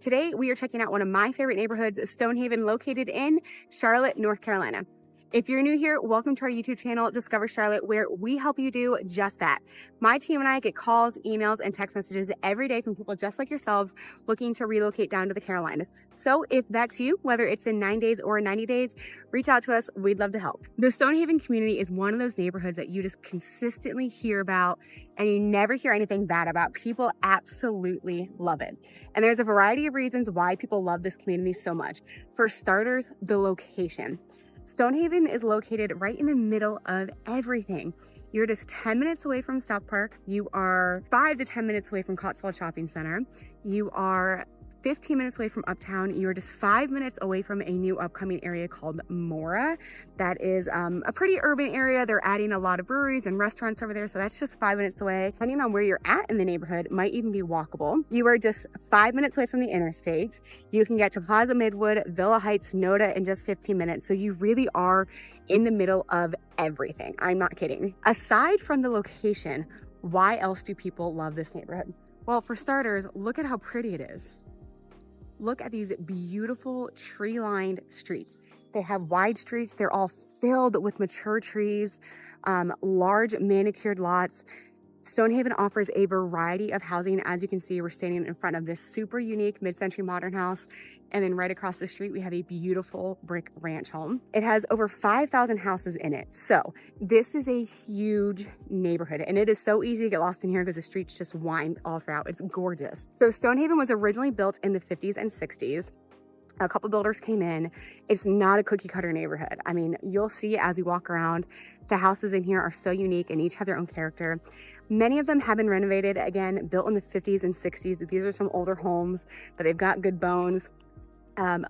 Today, we are checking out one of my favorite neighborhoods, Stonehaven, located in Charlotte, North Carolina. If you're new here, welcome to our YouTube channel, Discover Charlotte, where we help you do just that. My team and I get calls, emails, and text messages every day from people just like yourselves looking to relocate down to the Carolinas. So if that's you, whether it's in 9 days or 90 days, reach out to us. We'd love to help. The Stonehaven community is one of those neighborhoods that you just consistently hear about and you never hear anything bad about. People absolutely love it. And there's a variety of reasons why people love this community so much. For starters, the location. Stonehaven is located right in the middle of everything. You're just 10 minutes away from South Park. You are 5 to 10 minutes away from Cotswold Shopping Center. You are 15 minutes away from Uptown. You're just 5 minutes away from a new upcoming area called Mora. That is a pretty urban area. They're adding a lot of breweries and restaurants over there. So that's just 5 minutes away. Depending on where you're at in the neighborhood, might even be walkable. You are just 5 minutes away from the interstate. You can get to Plaza Midwood, Villa Heights, Noda in just 15 minutes. So you really are in the middle of everything. I'm not kidding. Aside from the location, why else do people love this neighborhood? Well, for starters, look at how pretty it is. Look at these beautiful tree-lined streets. They have wide streets. They're all filled with mature trees, large manicured lots. Stonehaven offers a variety of housing. As you can see, we're standing in front of this super unique mid-century modern house. And then right across the street, we have a beautiful brick ranch home. It has over 5,000 houses in it. So this is a huge neighborhood and it is so easy to get lost in here because the streets just wind all throughout. It's gorgeous. So Stonehaven was originally built in the 50s and 60s. A couple builders came in. It's not a cookie cutter neighborhood. I mean, you'll see as we walk around, the houses in here are so unique and each have their own character. Many of them have been renovated, again, built in the 50s and 60s. These are some older homes, but they've got good bones.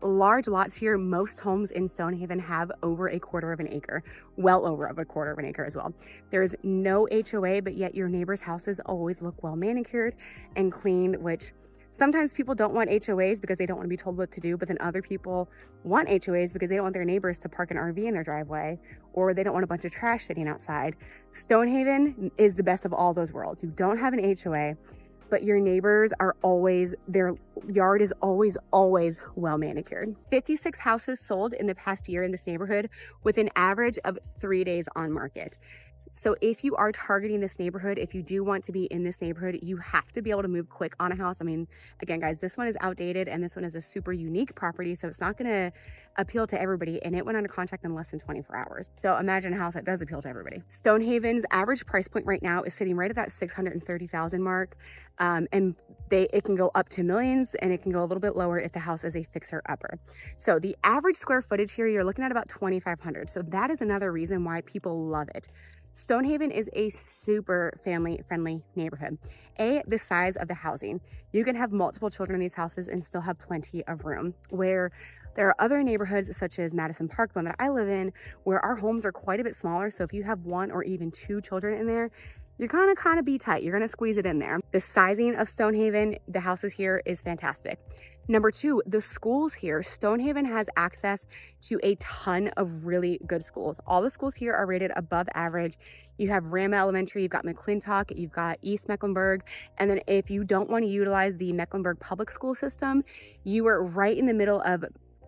Large lots here. Most homes in Stonehaven have over a quarter of an acre, well over a quarter of an acre as well. There is no HOA, but yet your neighbors' houses always look well manicured and cleaned, which sometimes people don't want HOAs because they don't want to be told what to do, but then other people want HOAs because they don't want their neighbors to park an RV in their driveway, or they don't want a bunch of trash sitting outside. Stonehaven is the best of all those worlds. You don't have an HOA, but your neighbors are always, their yard is always well manicured. 56 houses sold in the past year in this neighborhood with an average of 3 days on market. So if you are targeting this neighborhood, if you do want to be in this neighborhood, you have to be able to move quick on a house. I mean, again, guys, this one is outdated and this one is a super unique property. So it's not gonna appeal to everybody. And it went under contract in less than 24 hours. So imagine a house that does appeal to everybody. Stonehaven's average price point right now is sitting right at that $630,000 mark. And it can go up to millions and it can go a little bit lower if the house is a fixer upper. So the average square footage here, you're looking at about 2,500. So that is another reason why people love it. Stonehaven is a super family-friendly neighborhood. The size of the housing. You can have multiple children in these houses and still have plenty of room, where there are other neighborhoods such as Madison Park, the one that I live in, where our homes are quite a bit smaller. So if you have 1 or even 2 children in there, you're gonna kind of be tight. You're gonna squeeze it in there. The sizing of Stonehaven, the houses here, is fantastic. Number 2, the schools here. Stonehaven has access to a ton of really good schools. All the schools here are rated above average. You have Rama Elementary, you've got McClintock, you've got East Mecklenburg. And then if you don't want to utilize the Mecklenburg public school system, you are right in the middle of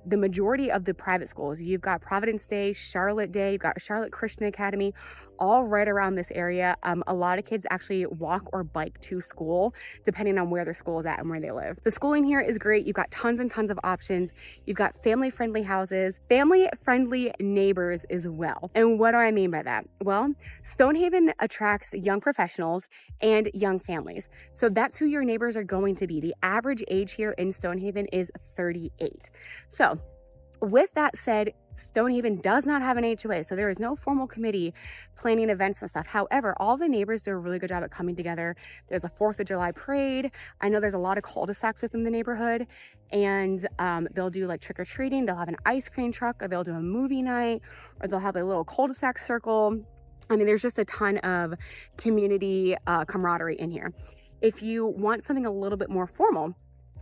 the majority of the private schools. You've got Providence Day, Charlotte Day, you've got Charlotte Christian Academy, all right around this area. A lot of kids actually walk or bike to school, depending on where their school is at and where they live. The schooling here is great. You've got tons and tons of options. You've got family-friendly houses, family-friendly neighbors as well. And what do I mean by that? Well, Stonehaven attracts young professionals and young families. So that's who your neighbors are going to be. The average age here in Stonehaven is 38. So with that said, Stonehaven does not have an HOA, so there is no formal committee planning events and stuff. However, all the neighbors do a really good job at coming together. There's a 4th of July parade. I know there's a lot of cul-de-sacs within the neighborhood, and they'll do like trick-or-treating. They'll have an ice cream truck, or they'll do a movie night, or they'll have a little cul-de-sac circle. I mean, there's just a ton of community camaraderie in here. If you want something a little bit more formal,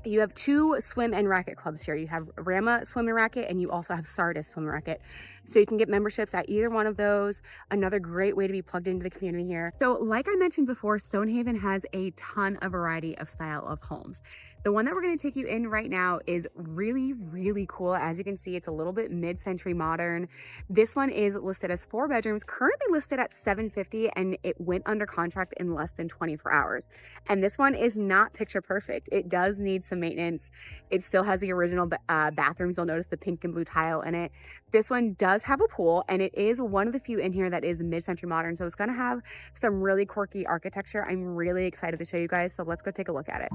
you have 2 swim and racket clubs here. You have Rama Swim and Racket, and you also have Sardis Swim and Racket. So you can get memberships at either one of those. Another great way to be plugged into the community here. So like I mentioned before, Stonehaven has a ton of variety of style of homes. The one that we're going to take you in right now is really, really cool. As you can see, it's a little bit mid-century modern. This one is listed as 4 bedrooms, currently listed at $750, and it went under contract in less than 24 hours. And this one is not picture perfect. It does need some maintenance. It still has the original bathrooms. You'll notice the pink and blue tile in it. This one does have a pool, and it is one of the few in here that is mid-century modern. So it's going to have some really quirky architecture. I'm really excited to show you guys. So let's go take a look at it.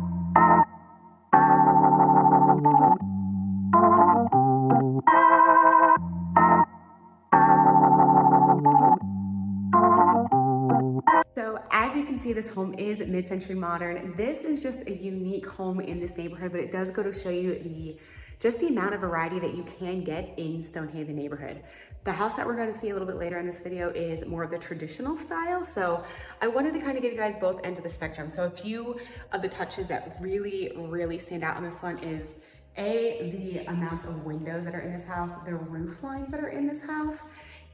So as you can see, this home is mid-century modern. This is just a unique home in this neighborhood, but it does go to show you just the amount of variety that you can get in Stonehaven neighborhood. The house that we're going to see a little bit later in this video is more of the traditional style. So I wanted to kind of give you guys both ends of the spectrum. So a few of the touches that really, really stand out on this one is the amount of windows that are in this house, the roof lines that are in this house.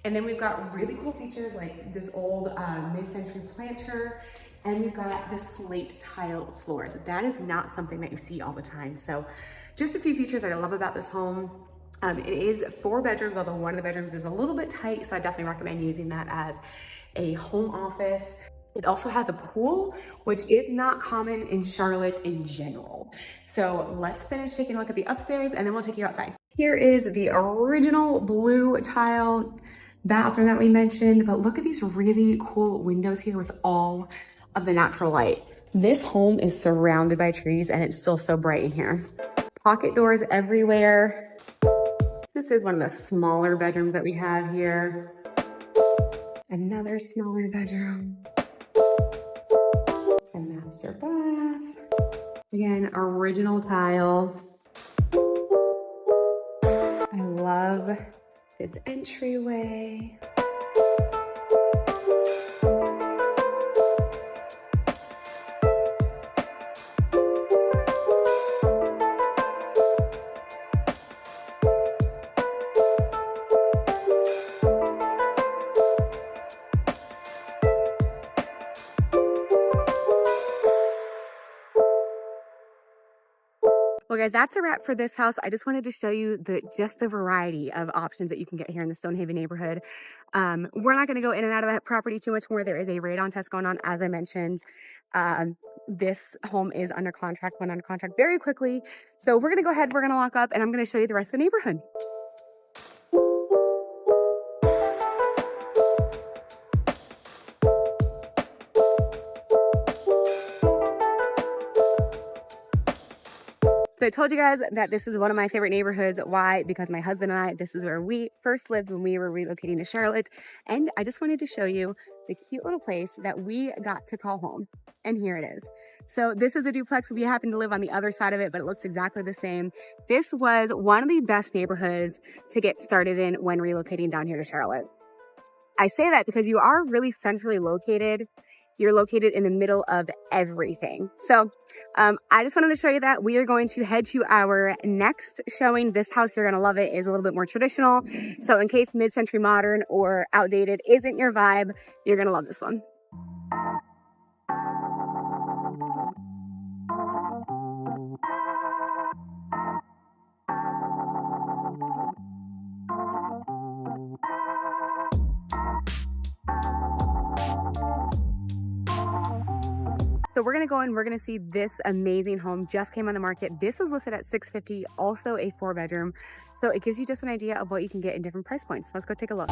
And then we've got really cool features like this old mid-century planter, and we've got the slate tile floors. That is not something that you see all the time. So just a few features that I love about this home. It is 4 bedrooms, although one of the bedrooms is a little bit tight, so I definitely recommend using that as a home office. It also has a pool, which is not common in Charlotte in general. So let's finish taking a look at the upstairs, and then we'll take you outside. Here is the original blue tile bathroom that we mentioned, but look at these really cool windows here with all of the natural light. This home is surrounded by trees, and it's still so bright in here. Pocket doors everywhere. This is one of the smaller bedrooms that we have here. Another smaller bedroom. A master bath. Again, original tile. I love this entryway. Well, guys, that's a wrap for this house. I just wanted to show you just the variety of options that you can get here in the Stonehaven neighborhood. We're not going to go in and out of that property too much more. There is a radon test going on, as I mentioned. This home is under contract, went under contract very quickly. So we're going to go ahead, we're going to lock up, and I'm going to show you the rest of the neighborhood. So I told you guys that this is one of my favorite neighborhoods. Why? Because my husband and I, this is where we first lived when we were relocating to Charlotte. And I just wanted to show you the cute little place that we got to call home. And here it is. So this is a duplex. We happen to live on the other side of it, but it looks exactly the same. This was one of the best neighborhoods to get started in when relocating down here to Charlotte. I say that because you are really centrally located. You're located in the middle of everything. So I just wanted to show you that. We are going to head to our next showing. This house, you're going to love it, is a little bit more traditional. So in case mid-century modern or outdated isn't your vibe, you're going to love this one. So we're going to go in, we're going to see this amazing home just came on the market. This is listed at $650, also a 4-bedroom. So it gives you just an idea of what you can get in different price points. Let's go take a look.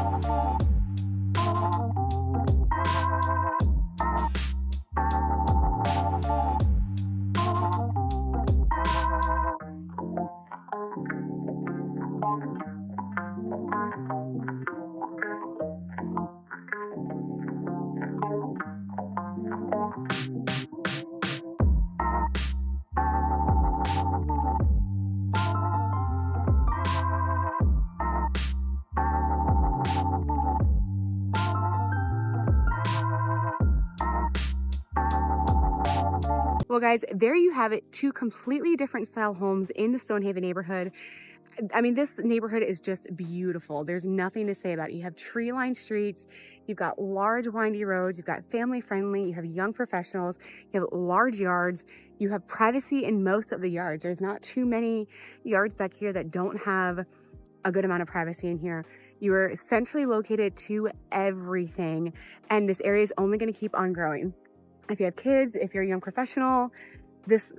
Well, guys, there you have it. 2 completely different style homes in the Stonehaven neighborhood. I mean, this neighborhood is just beautiful. There's nothing to say about it. You have tree-lined streets, you've got large windy roads, you've got family-friendly, you have young professionals, you have large yards, you have privacy in most of the yards. There's not too many yards back here that don't have a good amount of privacy in here. You are centrally located to everything, and this area is only going to keep on growing. If you have kids, if you're a young professional, this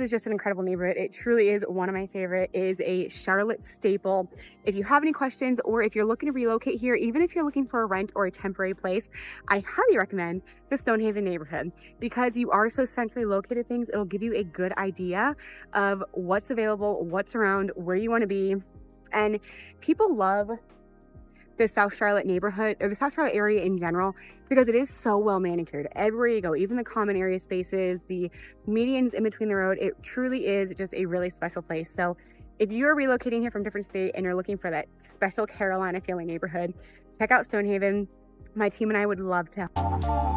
is just an incredible neighborhood. It truly is one of my favorite. It is a Charlotte staple. If you have any questions, or if you're looking to relocate here, even if you're looking for a rent or a temporary place, I highly recommend the Stonehaven neighborhood, because you are so centrally located. It'll give you a good idea of what's available, what's around, where you want to be. And people love the South Charlotte neighborhood, or the South Charlotte area in general, because it is so well manicured. Everywhere you go, even the common area spaces, the medians in between the road, it truly is just a really special place. So if you're relocating here from a different state and you're looking for that special Carolina feeling neighborhood, check out Stonehaven. My team and I would love to help.